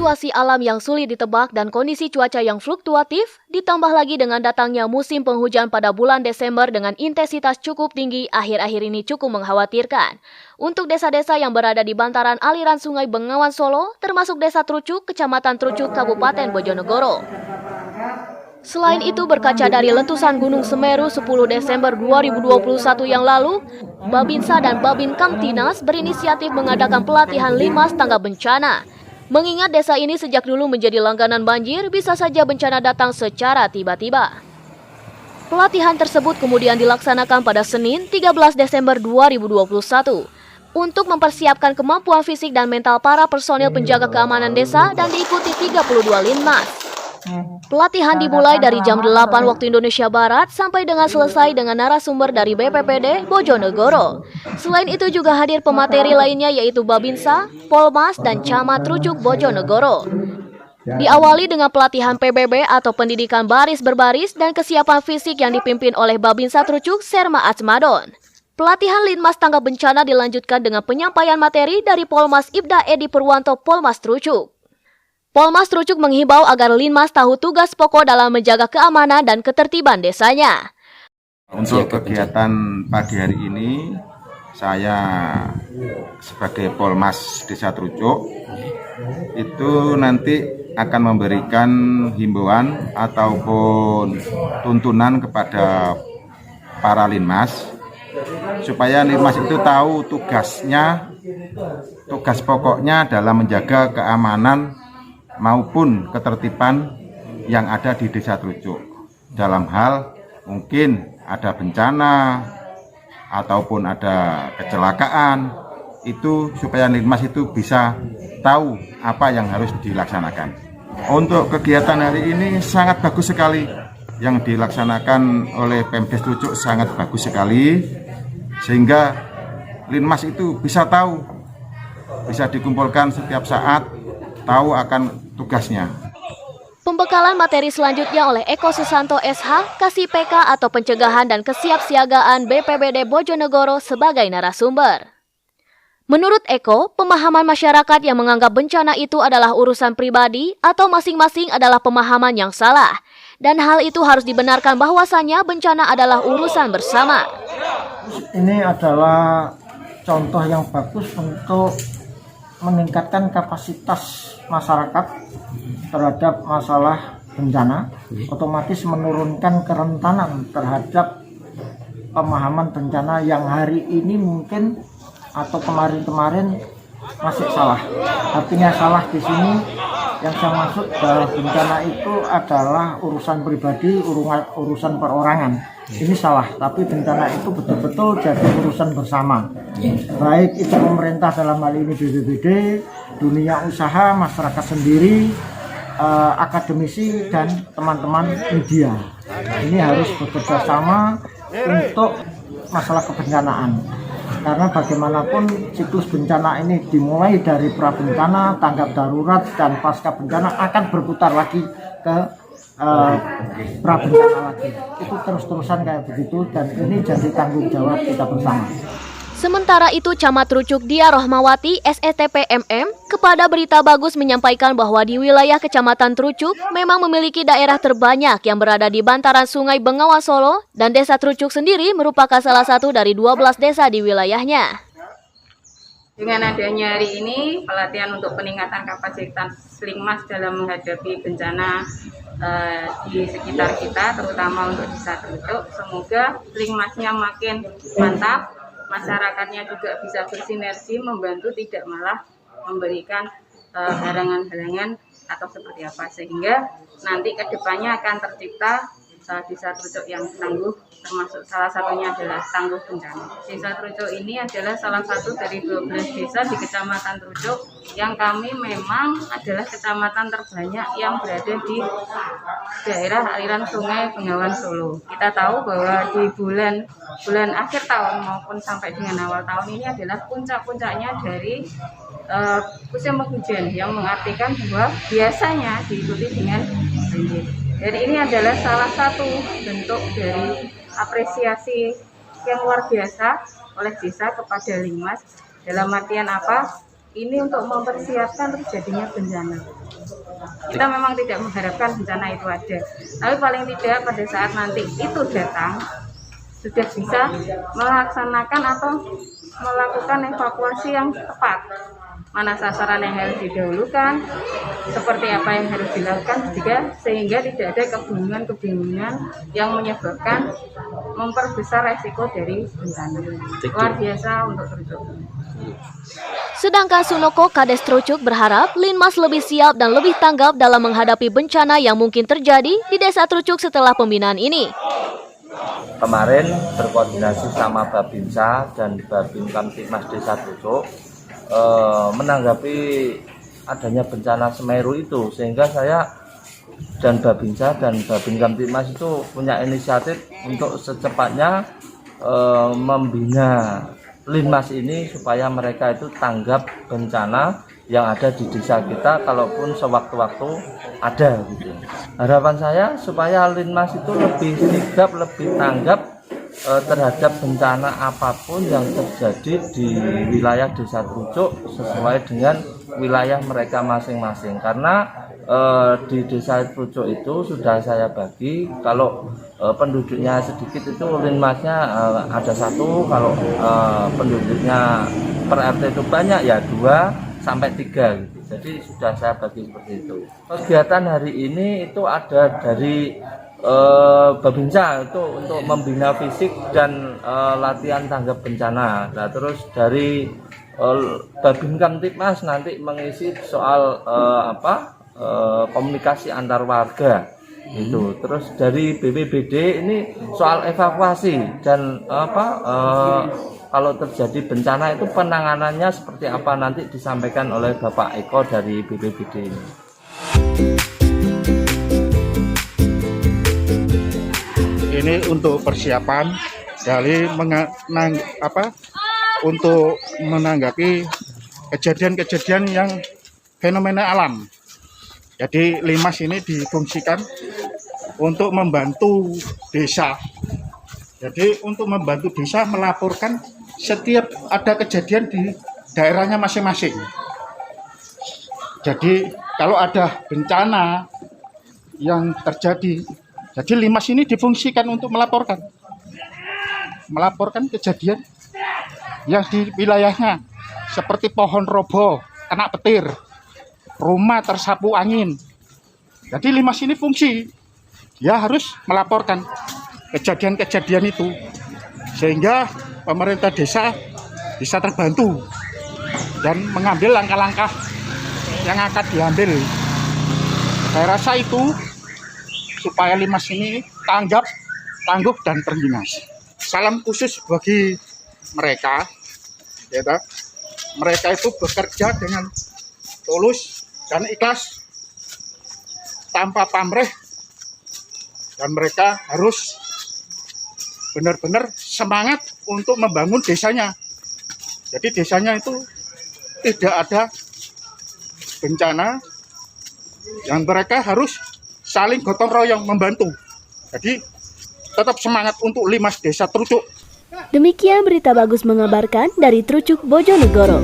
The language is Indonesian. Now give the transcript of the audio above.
situasi alam yang sulit ditebak dan kondisi cuaca yang fluktuatif, ditambah lagi dengan datangnya musim penghujan pada bulan Desember dengan intensitas cukup tinggi, akhir-akhir ini cukup mengkhawatirkan. Untuk desa-desa yang berada di bantaran aliran Sungai Bengawan Solo, termasuk Desa Trucuk, Kecamatan Trucuk, Kabupaten Bojonegoro. Selain itu, berkaca dari letusan Gunung Semeru 10 Desember 2021 yang lalu, Babinsa dan Babin Kamtinas berinisiatif mengadakan pelatihan Linmas tanggap bencana. Mengingat desa ini sejak dulu menjadi langganan banjir, bisa saja bencana datang secara tiba-tiba. Pelatihan tersebut kemudian dilaksanakan pada Senin 13 Desember 2021 untuk mempersiapkan kemampuan fisik dan mental para personil penjaga keamanan desa dan diikuti 32 Linmas. Pelatihan dimulai dari jam 8 waktu Indonesia Barat sampai dengan selesai dengan narasumber dari BPPD Bojonegoro. Selain itu juga hadir pemateri lainnya yaitu Babinsa, Polmas, dan Camat Trucuk Bojonegoro. Diawali dengan pelatihan PBB atau pendidikan baris berbaris dan kesiapan fisik yang dipimpin oleh Babinsa Trucuk Serma Atsmadon. Pelatihan Linmas tanggap bencana dilanjutkan dengan penyampaian materi dari Polmas Ibda Edi Purwanto Polmas Trucuk. Polmas Trucuk menghimbau agar Linmas tahu tugas pokok dalam menjaga keamanan dan ketertiban desanya. Untuk kegiatan pagi hari ini, saya sebagai Polmas Desa Trucuk itu nanti akan memberikan himbauan ataupun tuntunan kepada para Linmas supaya Linmas itu tahu tugasnya, tugas pokoknya dalam menjaga keamanan maupun ketertiban yang ada di Desa Trucuk. Dalam hal mungkin ada bencana ataupun ada kecelakaan, itu supaya Linmas itu bisa tahu apa yang harus dilaksanakan. Untuk kegiatan hari ini sangat bagus sekali yang dilaksanakan oleh Pemdes Trucuk, sangat bagus sekali sehingga Linmas itu bisa tahu, bisa dikumpulkan setiap saat, tahu akan tugasnya. Pembekalan materi selanjutnya oleh Eko Susanto SH, Kasih PK atau Pencegahan dan Kesiapsiagaan BPBD Bojonegoro sebagai narasumber. Menurut Eko, pemahaman masyarakat yang menganggap bencana itu adalah urusan pribadi atau masing-masing adalah pemahaman yang salah. Dan hal itu harus dibenarkan bahwasannya bencana adalah urusan bersama. Ini adalah contoh yang bagus untuk meningkatkan kapasitas masyarakat terhadap masalah bencana, otomatis menurunkan kerentanan terhadap pemahaman bencana yang hari ini mungkin atau kemarin-kemarin masih salah. Artinya salah di sini yang saya maksud bahwa bencana itu adalah urusan pribadi, urusan perorangan. Ini salah, tapi bencana itu betul-betul jadi urusan bersama. Baik itu pemerintah dalam hal ini BPBD, dunia usaha, masyarakat sendiri, akademisi, dan teman-teman media. Ini harus bekerja sama untuk masalah kebencanaan. Karena bagaimanapun siklus bencana ini dimulai dari prabencana, tanggap darurat, dan pasca bencana akan berputar lagi ke prabencana lagi. Itu terus-terusan kayak begitu dan ini jadi tanggung jawab kita bersama. Sementara itu, Camat Trucuk Dia Rohmawati, SETP MM, kepada Berita Bagus menyampaikan bahwa di wilayah Kecamatan Trucuk memang memiliki daerah terbanyak yang berada di bantaran Sungai Bengawan Solo dan Desa Trucuk sendiri merupakan salah satu dari 12 desa di wilayahnya. Dengan adanya hari ini, pelatihan untuk peningkatan kapasitas Linmas dalam menghadapi bencana di sekitar kita, terutama untuk Desa Trucuk, semoga Linmasnya makin mantap, masyarakatnya juga bisa bersinergi membantu, tidak malah memberikan halangan-halangan atau seperti apa, sehingga nanti kedepannya akan tercipta Desa Trucuk yang tangguh, termasuk salah satunya adalah tangguh bencana. Desa Trucuk ini adalah salah satu dari 12 desa di Kecamatan Trucuk yang kami memang adalah kecamatan terbanyak yang berada di daerah aliran Sungai Bengawan Solo. Kita tahu bahwa di bulan akhir tahun maupun sampai dengan awal tahun ini adalah puncak-puncaknya dari musim penghujan, yang mengartikan bahwa biasanya diikuti dengan banjir. Jadi ini adalah salah satu bentuk dari apresiasi yang luar biasa oleh desa kepada Linmas. Dalam artian apa? ini untuk mempersiapkan terjadinya bencana. Kita memang tidak mengharapkan bencana itu ada, tapi paling tidak pada saat nanti itu datang sudah bisa melaksanakan atau melakukan evakuasi yang tepat. Mana sasaran yang harus didahulukan, seperti apa yang harus dilakukan juga, sehingga tidak ada kebingungan-kebingungan yang menyebabkan memperbesar resiko dari bencana. Luar biasa untuk Trucuk. Sedangkan Sunoko Kades Trucuk berharap Linmas lebih siap dan lebih tanggap dalam menghadapi bencana yang mungkin terjadi di Desa Trucuk setelah pembinaan ini. Kemarin berkoordinasi sama Babinsa dan Babin Kamtibmas Desa Trucuk menanggapi adanya bencana Semeru itu, sehingga saya dan Babinsa dan Babin Kamtibmas itu punya inisiatif untuk secepatnya membina Linmas ini supaya mereka itu tanggap bencana yang ada di desa kita, kalaupun sewaktu-waktu ada gitu. Harapan saya supaya Linmas itu lebih sigap, lebih tanggap terhadap bencana apapun yang terjadi di wilayah Desa Trucuk sesuai dengan wilayah mereka masing-masing. Karena di Desa Trucuk itu sudah saya bagi, kalau penduduknya sedikit itu Linmasnya ada 1, kalau penduduknya per RT itu banyak ya 2 sampai 3 gitu. Jadi sudah saya bagi seperti itu. Kegiatan hari ini itu ada dari Babinsa itu untuk membina fisik dan latihan tanggap bencana. Nah, terus dari Babin Kamtibmas nanti mengisi soal komunikasi antar warga itu. Terus dari BPBD ini soal evakuasi dan kalau terjadi bencana itu penanganannya seperti apa nanti disampaikan oleh Bapak Eko dari BPBD ini. Ini untuk persiapan dari untuk menanggapi kejadian-kejadian yang fenomena alam. Jadi Linmas ini difungsikan untuk membantu desa. Jadi untuk membantu desa melaporkan setiap ada kejadian di daerahnya masing-masing. Jadi kalau ada bencana yang terjadi, jadi Linmas ini difungsikan untuk melaporkan kejadian yang di wilayahnya, seperti pohon roboh, kena petir, rumah tersapu angin. Jadi Linmas ini fungsi, dia harus melaporkan kejadian-kejadian itu, sehingga pemerintah desa bisa terbantu dan mengambil langkah-langkah yang akan diambil. Saya rasa itu supaya Linmas ini tanggap, tangguh, dan terginas. Salam khusus bagi mereka, ya, mereka itu bekerja dengan tulus dan ikhlas, tanpa pamrih, dan mereka harus benar-benar semangat untuk membangun desanya. Jadi desanya itu tidak ada bencana, yang mereka harus saling gotong royong membantu. Jadi tetap semangat untuk Linmas Desa Trucuk. Demikian berita bagus mengabarkan dari Trucuk, Bojonegoro.